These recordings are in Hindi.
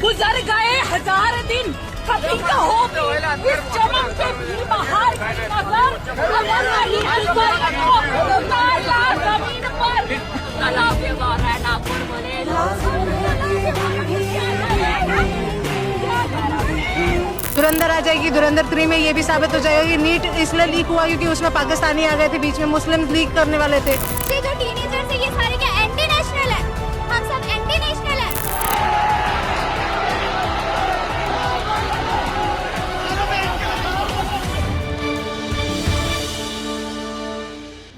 गुजर गए 1000 दिन, कभी कहोगे इस चमन पे भी बहार की नजर, अगर नहीं गुजर तो उतारा जमीन पर तालाब में रहना बुलबुले धुरंधर आ जाएगी। धुरंधर 3 में ये भी साबित हो जाएगा कि नीट इसलिए लीक हुआ क्योंकि उसमें पाकिस्तानी आ गए थे बीच में, मुस्लिम लीक करने वाले थे। ये जो टीनेजर्स है ये सारे क्या एंटी नेशनल है? हम सब एंटी नेशनल है।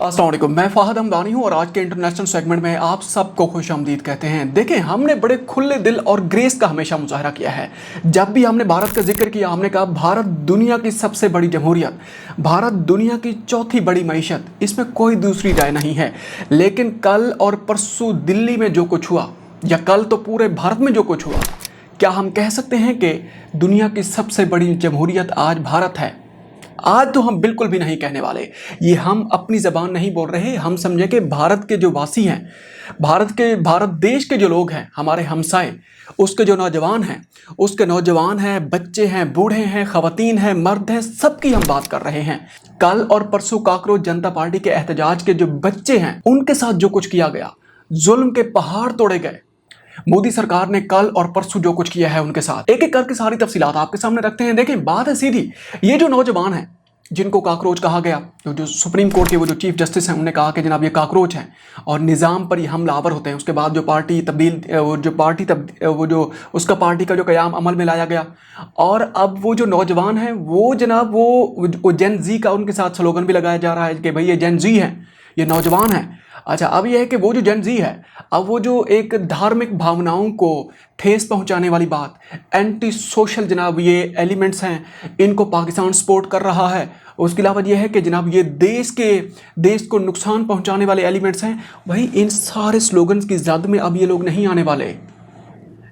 अस्सलाम वालेकुम, मैं फ़ाहद हमदानी हूँ और आज के इंटरनेशनल सेगमेंट में आप सबको खुशामदीद कहते हैं। देखें, हमने बड़े खुले दिल और ग्रेस का हमेशा मुजाहरा किया है। जब भी हमने भारत का जिक्र किया, हमने कहा भारत दुनिया की सबसे बड़ी जमहूरियत, भारत दुनिया की चौथी बड़ी मईशत, इसमें कोई दूसरी राय नहीं है। लेकिन कल और परसों दिल्ली में जो कुछ हुआ, या कल तो पूरे भारत में जो कुछ हुआ, क्या हम कह सकते हैं कि दुनिया की सबसे बड़ी जमहूरियत आज भारत है? आज तो हम बिल्कुल भी नहीं कहने वाले। ये हम अपनी ज़बान नहीं बोल रहे। हम समझे कि भारत के जो वासी हैं, भारत देश के जो लोग हैं, हमारे हमसाए, उसके जो नौजवान हैं, उसके नौजवान हैं, बच्चे हैं, बूढ़े हैं, ख़वातीन हैं, मर्द हैं, सबकी हम बात कर रहे हैं। कल और परसों काकरोच जनता पार्टी के एहतजाज के जो बच्चे हैं, उनके साथ जो कुछ किया गया, जुल्म के पहाड़ तोड़े गए। मोदी सरकार ने कल और परसों जो कुछ किया है उनके साथ, एक एक करके सारी तफसीलात आपके सामने रखते हैं। देखें, बात है सीधी। ये जो नौजवान हैं जिनको काकरोच कहा गया, जो सुप्रीम कोर्ट के वो जो चीफ जस्टिस हैं, उन्होंने कहा कि जनाब ये काकरोच हैं और निज़ाम पर ये हमलावर होते हैं। उसके बाद जो पार्टी उसका पार्टी का जो क़याम अमल में लाया गया, और अब वो जो नौजवान हैं वो जनाब वो जेन जी का उनके साथ स्लोगन भी लगाया जा रहा है कि भाई ये जेन जी हैं, ये नौजवान हैं। अच्छा, अब यह है कि वो जो जेन जी है, अब वो जो एक धार्मिक भावनाओं को ठेस पहुंचाने वाली बात, एंटी सोशल जनाब ये एलिमेंट्स हैं, इनको पाकिस्तान सपोर्ट कर रहा है। उसके अलावा यह है कि जनाब ये देश को नुकसान पहुंचाने वाले एलिमेंट्स हैं। वही इन सारे स्लोगन्स की जद में अब ये लोग नहीं आने वाले।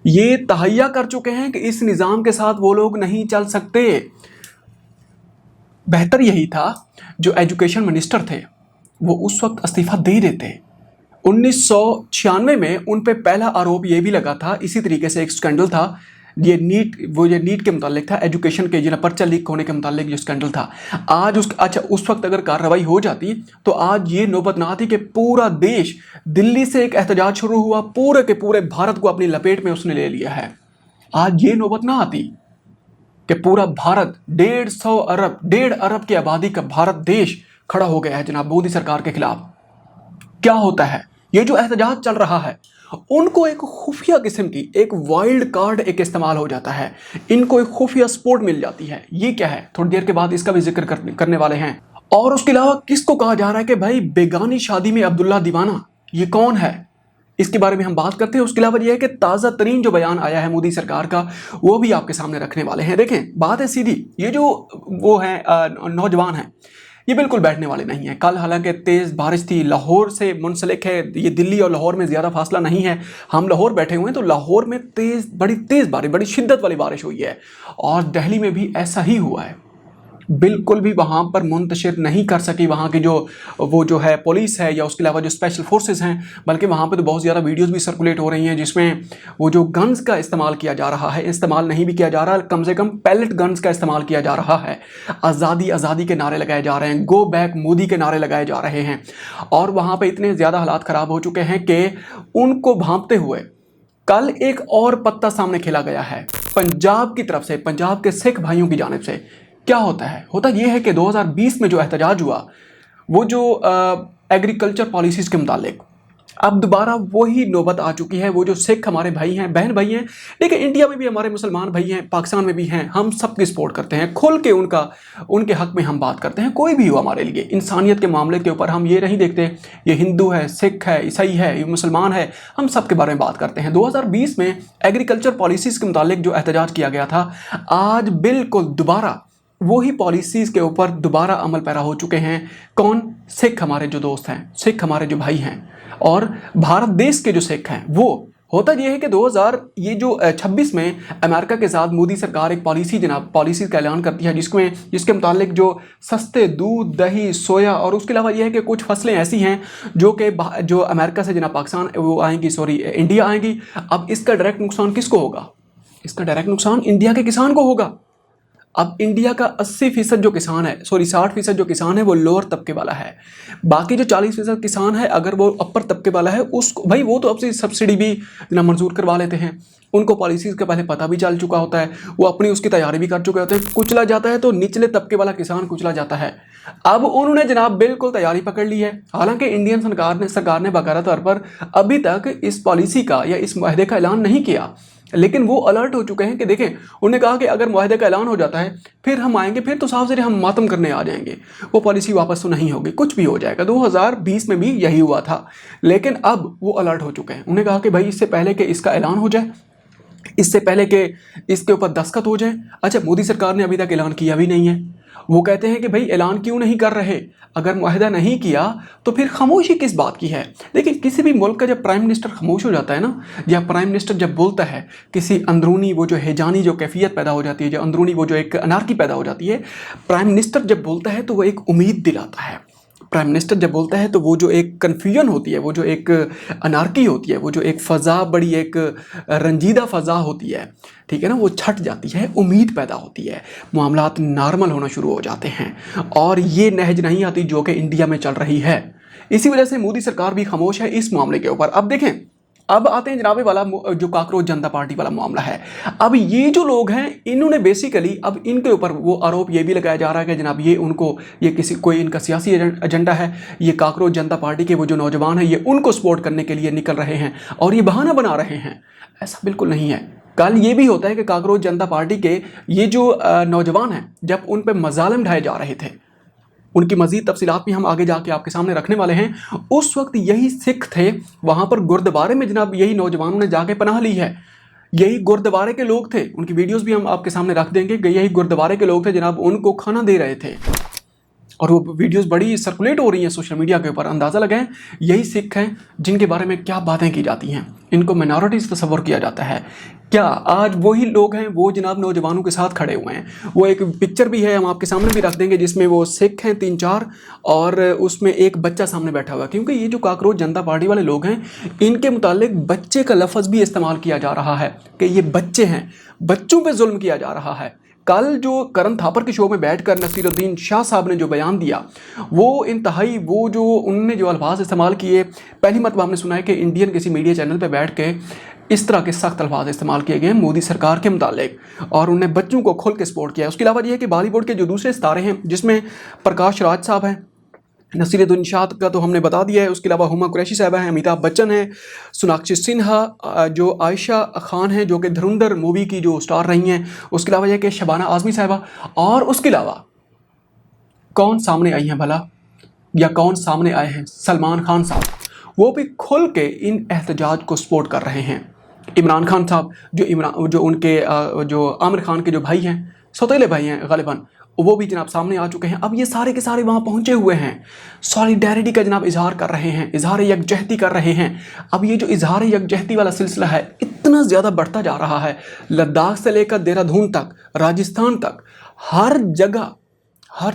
ये तहैया कर चुके हैं कि इस निज़ाम के साथ वो लोग नहीं चल सकते। बेहतर यही था जो एजुकेशन मिनिस्टर थे वो उस वक्त इस्तीफ़ा दे देते। 1996 में उन पे पहला आरोप ये भी लगा था, इसी तरीके से एक स्कैंडल था, ये नीट के मुतालिक था, एजुकेशन के जो पर्चा लीक होने के मुतालिक जो स्कैंडल था। आज उस वक्त अगर कार्रवाई हो जाती तो आज ये नौबत ना आती कि पूरा देश, दिल्ली से एक एहतजाज शुरू हुआ, पूरे के पूरे भारत को अपनी लपेट में उसने ले लिया है। आज ये नौबत ना आती कि पूरा भारत, 1.5 अरब की आबादी का भारत देश खड़ा हो गया है जनाब मोदी सरकार के खिलाफ। क्या होता है? ये जो एहतजाज चल रहा है, उनको एक खुफिया किस्म की एक वाइल्ड कार्ड एक इस्तेमाल हो जाता है, इनको एक खुफिया सपोर्ट मिल जाती है। ये क्या है? थोड़ी देर के बाद इसका भी जिक्र करने वाले हैं। और उसके अलावा किसको कहा जा रहा है कि भाई बेगानी शादी में अब्दुल्ला दीवाना, ये कौन है? इसके बारे में हम बात करते हैं। उसके अलावा यह है कि ताज़ा तरीन जो बयान आया है मोदी सरकार का, वो भी आपके सामने रखने वाले हैं। देखें, बात है सीधी। ये जो वो हैं नौजवान हैं, ये बिल्कुल बैठने वाले नहीं हैं। कल हालांकि तेज़ बारिश थी, लाहौर से मुंसलिक है ये, दिल्ली और लाहौर में ज़्यादा फासला नहीं है। हम लाहौर बैठे हुए हैं तो लाहौर में बड़ी तेज़ बारिश, बड़ी शिद्दत वाली बारिश हुई है, और दिल्ली में भी ऐसा ही हुआ है। बिल्कुल भी वहाँ पर मुंतशिर नहीं कर सकी वहाँ की जो है पुलिस है, या उसके अलावा जो स्पेशल फोर्सेस हैं। बल्कि वहाँ पे तो बहुत ज़्यादा वीडियोस भी सर्कुलेट हो रही हैं जिसमें वो जो गन्स का इस्तेमाल किया जा रहा है, इस्तेमाल नहीं भी किया जा रहा है, कम से कम पैलेट गन्स का इस्तेमाल किया जा रहा है। आज़ादी आज़ादी के नारे लगाए जा रहे हैं, गो बैक मोदी के नारे लगाए जा रहे हैं। और वहाँ पर इतने ज़्यादा हालात ख़राब हो चुके हैं कि उनको भांपते हुए कल एक और पत्ता सामने खेला गया है पंजाब की तरफ से, पंजाब के सिख भाइयों की जानिब से। क्या होता है? होता यह है कि 2020 में जो एहतजाज हुआ, वो जो एग्रीकल्चर पॉलिसीज़ के मुतालिक, अब दोबारा वही नौबत आ चुकी है। वो जो सिख हमारे भाई हैं, बहन भाई हैं, लेकिन इंडिया में भी हमारे मुसलमान भाई हैं, पाकिस्तान में भी हैं, हम सबकी सपोर्ट करते हैं, खुल के उनके हक़ में हम बात करते हैं। कोई भी हो हमारे लिए इंसानियत के मामले के ऊपर हम ये नहीं देखते ये हिंदू है, सिख है, ईसाई है, ये मुसलमान है, हम सब के बारे में बात करते हैं। 2020 में एग्रीकल्चर पॉलिसीज़ के मुतालिक जो एहतजाज किया गया था, आज बिल्कुल दोबारा वही पॉलिसीज़ के ऊपर दोबारा अमल पैरा हो चुके हैं। कौन? सिख हमारे जो दोस्त हैं, सिख हमारे जो भाई हैं, और भारत देश के जो सिख हैं। वो होता यह है कि 2026 में अमेरिका के साथ मोदी सरकार एक पॉलिसी का ऐलान करती है जिसके मुतालिक जो सस्ते दूध, दही, सोया, और उसके अलावा यह है कि कुछ फसलें ऐसी हैं जो अमेरिका से पाकिस्तान वो आएंगी, इंडिया आएंगी। अब इसका डायरेक्ट नुकसान किसको होगा? इसका डायरेक्ट नुकसान इंडिया के किसान को होगा। अब इंडिया का 80% जो किसान है, सॉरी 60% जो किसान है वो लोअर तबके वाला है। बाकी जो 40% किसान है अगर वो अपर तबके वाला है उसको भाई वो तो अब से सब्सिडी भी ना मंजूर करवा लेते हैं, उनको पॉलिसीज़ का पहले पता भी चल चुका होता है, वो अपनी उसकी तैयारी भी कर चुके होते हैं। कुचला जाता है तो निचले तबके वाला किसान कुचला जाता है। अब उन्होंने जनाब बिल्कुल तैयारी पकड़ ली है। हालांकि इंडियन सरकार ने बाकायदा तौर पर अभी तक इस पॉलिसी का या इस मुआहदे का ऐलान नहीं किया, लेकिन वो अलर्ट हो चुके हैं कि देखें, उन्होंने कहा कि अगर मुआहदे का ऐलान हो जाता है फिर हम आएंगे, फिर तो साफ ज़रिए हम मातम करने आ जाएंगे, वो पॉलिसी वापस तो नहीं होगी, कुछ भी हो जाएगा। 2020 में भी यही हुआ था, लेकिन अब वो अलर्ट हो चुके हैं। उन्होंने कहा कि भाई इससे पहले कि इसका ऐलान हो जाए, इससे पहले कि इसके ऊपर दस्तखत हो जाए। अच्छा, मोदी सरकार ने अभी तक ऐलान किया भी नहीं है। वो कहते हैं कि भाई ऐलान क्यों नहीं कर रहे, अगर मुआहदा नहीं किया तो फिर खामोशी किस बात की है। देखिए, किसी भी मुल्क का जब प्राइम मिनिस्टर खामोश हो जाता है ना, या प्राइम मिनिस्टर जब बोलता है, किसी अंदरूनी वो जो हैजानी जो कैफियत पैदा हो जाती है, जो अंदरूनी वो जो एक अनार्की पैदा हो जाती है, प्राइम मिनिस्टर जब बोलता है तो वो एक उम्मीद दिलाता है। प्राइम मिनिस्टर जब बोलता है तो वो जो एक कन्फ्यूजन होती है, वो जो एक अनार्की होती है, वो जो एक फ़ज़ा बड़ी एक रंजीदा फ़ज़ा होती है, ठीक है ना, वो छट जाती है, उम्मीद पैदा होती है, मामलात नॉर्मल होना शुरू हो जाते हैं। और ये नहज नहीं आती जो कि इंडिया में चल रही है। इसी वजह से मोदी सरकार भी खामोश है इस मामले के ऊपर। अब देखें, अब आते हैं जनाबे वाला जो काकरोच जनता पार्टी वाला मामला है। अब ये जो लोग हैं इन्होंने बेसिकली अब इनके ऊपर वो आरोप ये भी लगाया जा रहा है कि जनाब ये उनको ये किसी कोई इनका सियासी एजेंडा है, ये काकरोच जनता पार्टी के वो जो नौजवान हैं ये उनको सपोर्ट करने के लिए निकल रहे हैं और ये बहाना बना रहे हैं। ऐसा बिल्कुल नहीं है। कल ये भी होता है कि काकरोच जनता पार्टी के ये जो नौजवान हैं जब उन पर मजालिम ढाए जा रहे थे, उनकी मज़ीद तफसीलात भी हम आगे जाके आपके सामने रखने वाले हैं। उस वक्त यही सिख थे, वहाँ पर गुरुद्वारे में जनाब यही नौजवानों ने जाके पनाह ली है। यही गुरुद्वारे के लोग थे, उनकी वीडियोस भी हम आपके सामने रख देंगे कि यही गुरुद्वारे के लोग थे जनाब, उनको खाना दे रहे थे और वो वीडियोस बड़ी सर्कुलेट हो रही हैं सोशल मीडिया के ऊपर। अंदाज़ा लगाएं यही सिख हैं जिनके बारे में क्या बातें की जाती हैं, इनको माइनॉरिटीज़ तस्वर किया जाता है। क्या आज वही लोग हैं वो जनाब नौजवानों के साथ खड़े हुए हैं। वो एक पिक्चर भी है, हम आपके सामने भी रख देंगे, जिसमें वो सिख हैं 3-4 और उसमें एक बच्चा सामने बैठा हुआ है। क्योंकि ये जो काकरोच जनता पार्टी वाले लोग हैं इनके मुतालिक बच्चे का लफ्ज़ भी इस्तेमाल किया जा रहा है कि ये बच्चे हैं, बच्चों पर जुल्म किया जा रहा है। कल जो करण थापर के शो में बैठकर नसीरुद्दीन शाह साहब ने जो बयान दिया वो इंतहाई, वो जो उन्होंने जो अल्फाज इस्तेमाल किए, पहली मरतबा हमने सुना है कि इंडियन किसी मीडिया चैनल पे बैठ के इस तरह के सख्त अल्फाज इस्तेमाल किए गए मोदी सरकार के मुतालिक, और उन्होंने बच्चों को खुल के सपोर्ट किया। उसके अलावा ये है कि बॉलीवुड के जो दूसरे सितारे हैं जिसमें प्रकाश राज साहब हैं, नसीरुद्दीन शाह का तो हमने बता दिया है, उसके अलावा हुमा कुरैशी साहबा हैं, अमिताभ बच्चन हैं, सोनाक्षी सिन्हा, जो आयशा खान हैं जो कि धुरंधर मूवी की जो स्टार रही हैं, उसके अलावा यह कि शबाना आज़मी साहबा, और उसके अलावा कौन सामने आई हैं भला, या कौन सामने आए हैं, सलमान खान साहब, वो भी खुल के इन एहतजाज को सपोर्ट कर रहे हैं। इमरान खान साहब जो उनके जो आमिर खान के जो भाई हैं, सौतेले भाई हैं गालिबन, वो भी जनाब सामने आ चुके हैं। अब ये सारे के सारे वहाँ पहुँचे हुए हैं, सॉलिडेरिटी का जनाब इजहार कर रहे हैं, इजहार यकजहती कर रहे हैं। अब ये जो इजहार यकजहती वाला सिलसिला है इतना ज़्यादा बढ़ता जा रहा है, लद्दाख से लेकर देहरादून तक, राजस्थान तक, हर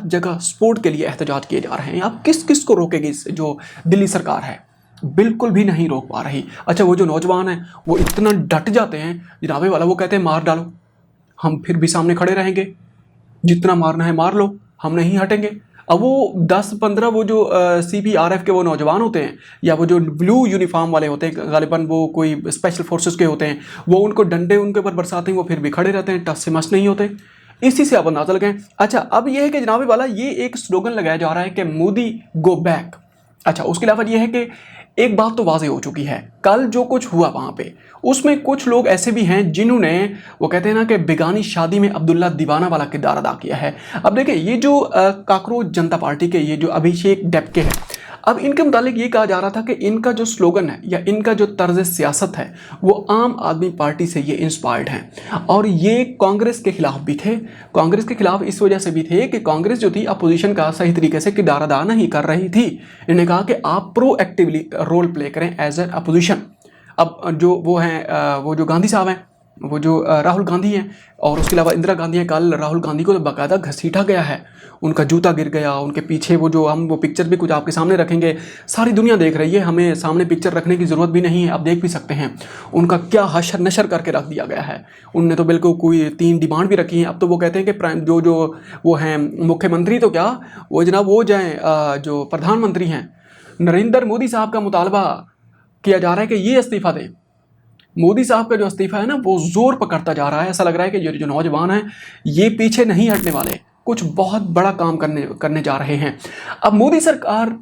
जगह सपोर्ट के लिए एहतजाज किए जा रहे हैं। अब किस किस को रोकेगी जो दिल्ली सरकार है, बिल्कुल भी नहीं रोक पा रही। अच्छा, वो जो नौजवान हैं वो इतना डट जाते हैं जनाबे वाला, वो कहते हैं मार डालो, हम फिर भी सामने खड़े रहेंगे, जितना मारना है मार लो, हम नहीं हटेंगे। अब वो 10-15 वो जो CPRF के वो नौजवान होते हैं, या वो जो ब्लू यूनिफॉर्म वाले होते हैं, गालिबन वो कोई स्पेशल फोर्सेस के होते हैं, वो उनको डंडे उनके ऊपर बरसाते हैं, वो फिर भी खड़े रहते हैं, टस से मस नहीं होते। इसी से आप अंदाजा लगाएं। अच्छा, अब ये है कि जनाबे वाला ये एक स्लोगन लगाया जा रहा है कि मोदी गो बैक। अच्छा, उसके अलावा ये है कि एक बात तो वाज़ेह हो चुकी है, कल जो कुछ हुआ वहाँ पे उसमें कुछ लोग ऐसे भी हैं जिन्होंने, वो कहते हैं ना कि बेगानी शादी में अब्दुल्ला दीवाना वाला किरदार अदा किया है। अब देखिए, ये जो काकरोच जनता पार्टी के ये जो अभिषेक डेपके हैं, अब इनके मुतालिक ये कहा जा रहा था कि इनका जो स्लोगन है या इनका जो तर्ज सियासत है वो आम आदमी पार्टी से ये इंस्पायर्ड हैं, और ये कांग्रेस के खिलाफ भी थे। कांग्रेस के खिलाफ इस वजह से भी थे कि कांग्रेस जो थी अपोजिशन का सही तरीके से किरदार अदा नहीं कर रही थी। इन्होंने कहा कि आप प्रोएक्टिवली रोल प्ले करें एज ए अपोजिशन। अब जो वो हैं वो जो गांधी साहब हैं, वो जो राहुल गांधी हैं और उसके अलावा इंदिरा गांधी हैं, कल राहुल गांधी को तो बाकायदा घसीटा गया है, उनका जूता गिर गया, उनके पीछे वो पिक्चर भी कुछ आपके सामने रखेंगे, सारी दुनिया देख रही है, हमें सामने पिक्चर रखने की ज़रूरत भी नहीं है, आप देख भी सकते हैं उनका क्या हशर नशर करके रख दिया गया है। उनने तो बिल्कुल कोई 3 डिमांड भी रखी हैं। अब तो वो कहते हैं कि जो वो हैं मुख्यमंत्री, तो क्या वो जनाब वो जाएँ जो प्रधानमंत्री हैं नरेंद्र मोदी साहब का मुतालबा किया जा रहा है कि ये इस्तीफ़ा दें। मोदी साहब का जो इस्तीफा है ना वो जोर पकड़ता जा रहा है। ऐसा लग रहा है कि ये जो नौजवान हैं ये पीछे नहीं हटने वाले, कुछ बहुत बड़ा काम करने जा रहे हैं। अब मोदी सरकार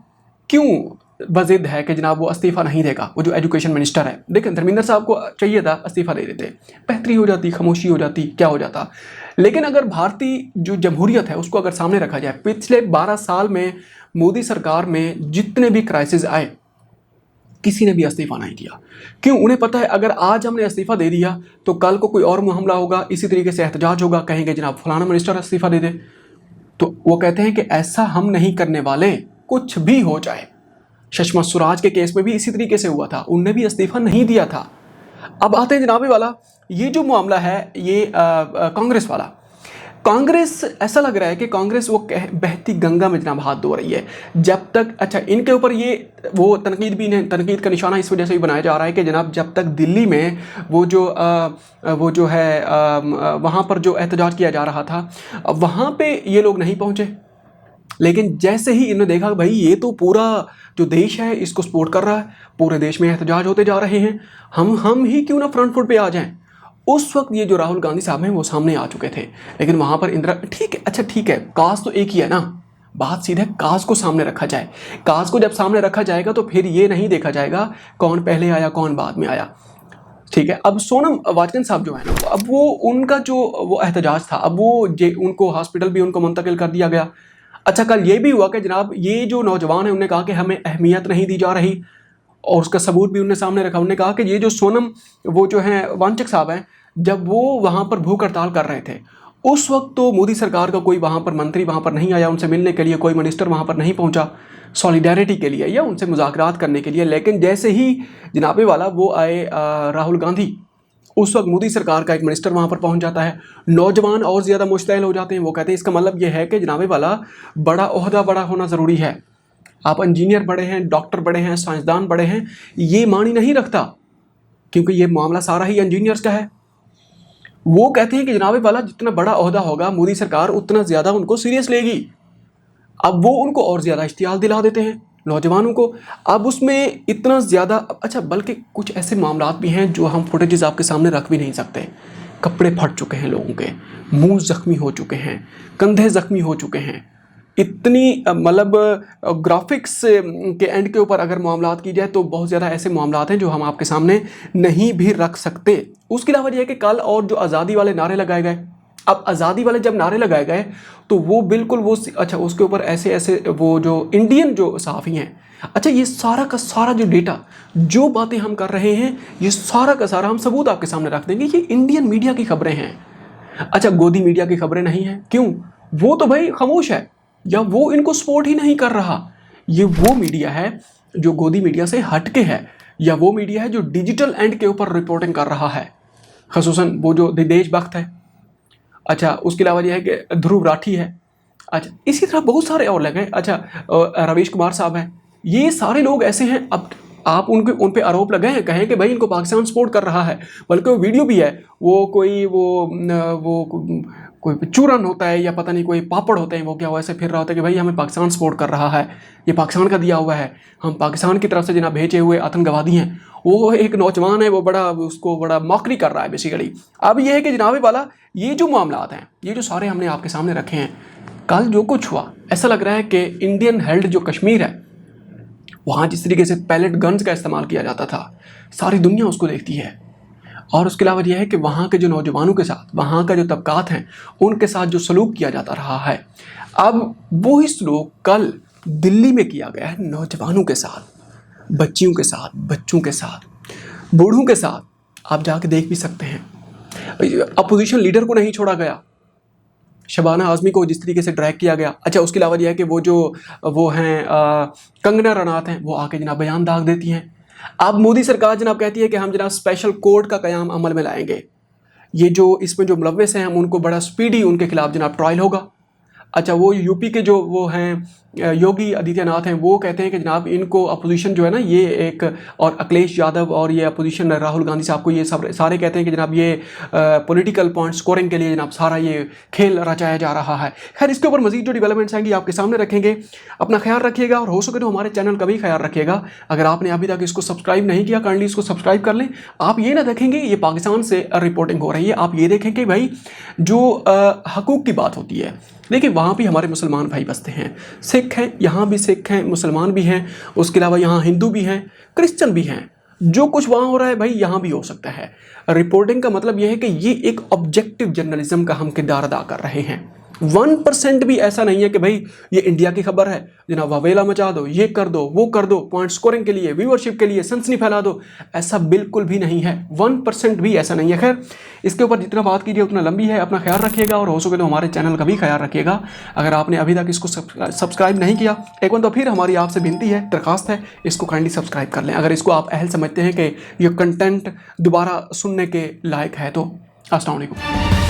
क्यों बजिद है कि जनाब वो इस्तीफा नहीं देगा। वो जो एजुकेशन मिनिस्टर है, देखें धर्मेंद्र साहब को चाहिए था इस्तीफा दे देते, बेहतरी हो जाती, खामोशी हो जाती, क्या हो जाता। लेकिन अगर भारतीय जो जमहूरियत है उसको अगर सामने रखा जाए, पिछले 12 साल में मोदी सरकार में जितने भी क्राइसिस आए किसी ने भी इस्तीफा नहीं दिया। क्यों? उन्हें पता है अगर आज हमने इस्तीफा दे दिया तो कल को कोई और हमला होगा, इसी तरीके से एहतजाज होगा, कहेंगे जनाब फलाना मिनिस्टर इस्तीफा दे दे। तो वो कहते हैं कि ऐसा हम नहीं करने वाले, कुछ भी हो जाए। सुषमा स्वराज के केस में भी इसी तरीके से हुआ था, उनने भी इस्तीफा नहीं दिया था। अब आते हैं जनाबे वाला, ये जो मामला है ये कांग्रेस वाला। कांग्रेस, ऐसा लग रहा है कि कांग्रेस वो बहती गंगा में जनाब हाथ धो रही है। जब तक, अच्छा इनके ऊपर ये वो तनकीद का निशाना इस वजह से भी बनाया जा रहा है कि जनाब जब तक दिल्ली में वो जो है वहाँ पर जो एहतजाज किया जा रहा था वहाँ पे ये लोग नहीं पहुँचे। लेकिन जैसे ही इन्होंने देखा भाई ये तो पूरा जो देश है इसको सपोर्ट कर रहा है, पूरे देश में एहतजाज होते जा रहे हैं, हम ही क्यों ना फ्रंट फुट पे आ जाएं। उस वक्त ये जो राहुल गांधी साहब हैं वो सामने आ चुके थे। लेकिन वहाँ पर इंदिरा, ठीक है, अच्छा ठीक है, काज तो एक ही है ना, बात सीधे काज को सामने रखा जाए। काज को जब सामने रखा जाएगा तो फिर ये नहीं देखा जाएगा कौन पहले आया कौन बाद में आया। ठीक है, अब सोनम वाजपेयी साहब जो है ना, अब वो उनका जो वो एहतजाज था, अब वो उनको हॉस्पिटल भी उनको मुंतकिल कर दिया गया। अच्छा कल ये भी हुआ कि जनाब ये जो नौजवान है उन्होंने कहा कि हमें अहमियत नहीं दी जा रही, और उसका सबूत भी उन्होंने सामने रखा। उन्होंने कहा कि ये जो सोनम वो जो हैं वांचक साहब हैं, जब वो वहाँ पर भूख हड़ताल कर रहे थे उस वक्त तो मोदी सरकार का कोई वहाँ पर मंत्री वहाँ पर नहीं आया उनसे मिलने के लिए, कोई मिनिस्टर वहाँ पर नहीं पहुँचा सॉलिडेरिटी के लिए या उनसे मुज़ाकरात करने के लिए। लेकिन जैसे ही जनाबे वाला वो आए राहुल गांधी, उस वक्त मोदी सरकार का एक मिनिस्टर वहाँ पर पहुँच जाता है। नौजवान और ज़्यादा मुश्तैल हो जाते हैं। वो कहते हैं इसका मतलब ये है कि जनाबे वाला बड़ा ओहदा बड़ा होना ज़रूरी है। आप इंजीनियर बड़े हैं, डॉक्टर बड़े हैं, साइंसदान बड़े हैं, ये मानी नहीं रखता, क्योंकि ये मामला सारा ही इंजीनियर्स का है। वो कहते हैं कि जनाबे वाला जितना बड़ा ओहदा होगा मोदी सरकार उतना ज़्यादा उनको सीरियस लेगी। अब वो उनको और ज़्यादा इश्तियाल दिला देते हैं नौजवानों को। अब उसमें इतना ज़्यादा, अच्छा बल्कि कुछ ऐसे मामला भी हैं जो हम फुटेजेस आपके सामने रख भी नहीं सकते। कपड़े फट चुके हैं लोगों के, मुंह ज़ख्मी हो चुके हैं, कंधे ज़ख्मी हो चुके हैं। इतनी मतलब ग्राफिक्स के एंड के ऊपर अगर मामलात की जाए तो बहुत ज़्यादा ऐसे मामलात हैं जो हम आपके सामने नहीं भी रख सकते। उसके अलावा यह है कि कल और जो आज़ादी वाले नारे लगाए गए, अब आज़ादी वाले जब नारे लगाए गए तो वो बिल्कुल वो, अच्छा उसके ऊपर ऐसे वो जो इंडियन जो सहाफ़ी हैं, अच्छा ये सारा का सारा जो डेटा जो बातें हम कर रहे हैं ये सारा का सारा हम सबूत आपके सामने रख देंगे। ये इंडियन मीडिया की खबरें हैं। अच्छा गोदी मीडिया की खबरें नहीं हैं, क्यों? वो तो भाई खामोश है या वो इनको सपोर्ट ही नहीं कर रहा। ये वो मीडिया है जो गोदी मीडिया से हट के है, या वो मीडिया है जो डिजिटल एंड के ऊपर रिपोर्टिंग कर रहा है, खसूसन वो जो देशभक्त है। अच्छा उसके अलावा यह है कि ध्रुव राठी है। अच्छा इसी तरह बहुत सारे और लगे। अच्छा रवीश कुमार साहब हैं। ये सारे लोग ऐसे हैं। अब आप उन पे आरोप लगाए हैं, कहें कि भाई इनको पाकिस्तान सपोर्ट कर रहा है, बल्कि वो वीडियो भी है, वो कोई चूरन होता है या पता नहीं कोई पापड़ होते हैं, वो क्या वैसे फिर रहा होता है कि भाई हमें पाकिस्तान सपोर्ट कर रहा है, ये पाकिस्तान का दिया हुआ है, हम पाकिस्तान की तरफ से जनाब भेजे हुए आतंकवादी हैं। वो एक नौजवान है, वो उसको बड़ा मौकरी कर रहा है बेसिकली। अब ये है कि जनाबे वाला ये जो मामलात हैं, ये जो सारे हमने आपके सामने रखे हैं, कल जो कुछ हुआ ऐसा लग रहा है कि इंडियन हेल्ड जो कश्मीर है वहाँ जिस तरीके से पैलेट गन्स का इस्तेमाल किया जाता था, सारी दुनिया उसको देखती है। और उसके अलावा यह है कि वहाँ के जो नौजवानों के साथ, वहाँ का जो तबकात हैं, उनके साथ जो सलूक किया जाता रहा है, अब वही सलूक कल दिल्ली में किया गया है नौजवानों के साथ, बच्चियों के साथ, बच्चों के साथ, बूढ़ों के साथ। आप जाके देख भी सकते हैं। अपोजिशन लीडर को नहीं छोड़ा गया, शबाना आज़मी को जिस तरीके से ड्रैग किया गया। अच्छा उसके अलावा यह है कि वो हैं कंगना रनौत हैं, वो आके जनाब बयान दाग देती हैं। अब मोदी सरकार जनाब कहती है कि हम जनाब स्पेशल कोर्ट का क़याम अमल में लाएंगे। ये जो इसमें जो मुलव्वस हैं हम उनको बड़ा स्पीडी उनके खिलाफ जनाब ट्रायल होगा। अच्छा, वो यूपी के जो वो हैं योगी आदित्यनाथ हैं, वो कहते हैं कि जनाब इनको अपोजिशन जो है ना ये एक, और अखिलेश यादव और ये अपोजिशन राहुल गांधी साहब को ये सब सारे कहते हैं कि जनाब ये पॉलिटिकल पॉइंट स्कोरिंग के लिए जनाब सारा ये खेल रचाया जा रहा है। खैर, इसके ऊपर मजीद जो डेवलपमेंट्स आएंगी आपके सामने रखेंगे। अपना ख्याल रखिएगा और हो सके तो हमारे चैनल का भी ख्याल रखिएगा। अगर आपने अभी तक इसको सब्सक्राइब नहीं किया, काइंडली इसको सब्सक्राइब कर लें। आप ये ना देखेंगे ये पाकिस्तान से रिपोर्टिंग हो रही है, आप ये देखें कि भाई जो हकूक़ की बात होती है, देखिए वहाँ भी हमारे मुसलमान भाई बसते हैं, सिख हैं, यहाँ भी सिख हैं, मुसलमान भी हैं, उसके अलावा यहाँ हिंदू भी हैं, क्रिश्चियन भी हैं। जो कुछ वहाँ हो रहा है भाई यहाँ भी हो सकता है। रिपोर्टिंग का मतलब यह है कि ये एक ऑब्जेक्टिव जर्नलिज्म का हम किरदार अदा कर रहे हैं। 1% भी ऐसा नहीं है कि भाई ये इंडिया की खबर है जनाब वावेला मचा दो, ये कर दो, वो कर दो, पॉइंट स्कोरिंग के लिए, व्यूअरशिप के लिए सनसनी फैला दो, ऐसा बिल्कुल भी नहीं है। 1% भी ऐसा नहीं है। खैर, इसके ऊपर जितना बात कीजिए उतना लंबी है। अपना ख्याल रखिएगा और हो सके तो हमारे चैनल का भी ख्याल रखिएगा। अगर आपने अभी तक इसको सब्सक्राइब नहीं किया, एक बार तो फिर हमारी आपसे विनती है, दरख्वास्त है, इसको काइंडली सब्सक्राइब कर लें। अगर इसको आप अहल समझते हैं कि ये कंटेंट दोबारा सुनने के लायक है तो। अस्सलाम वालेकुम।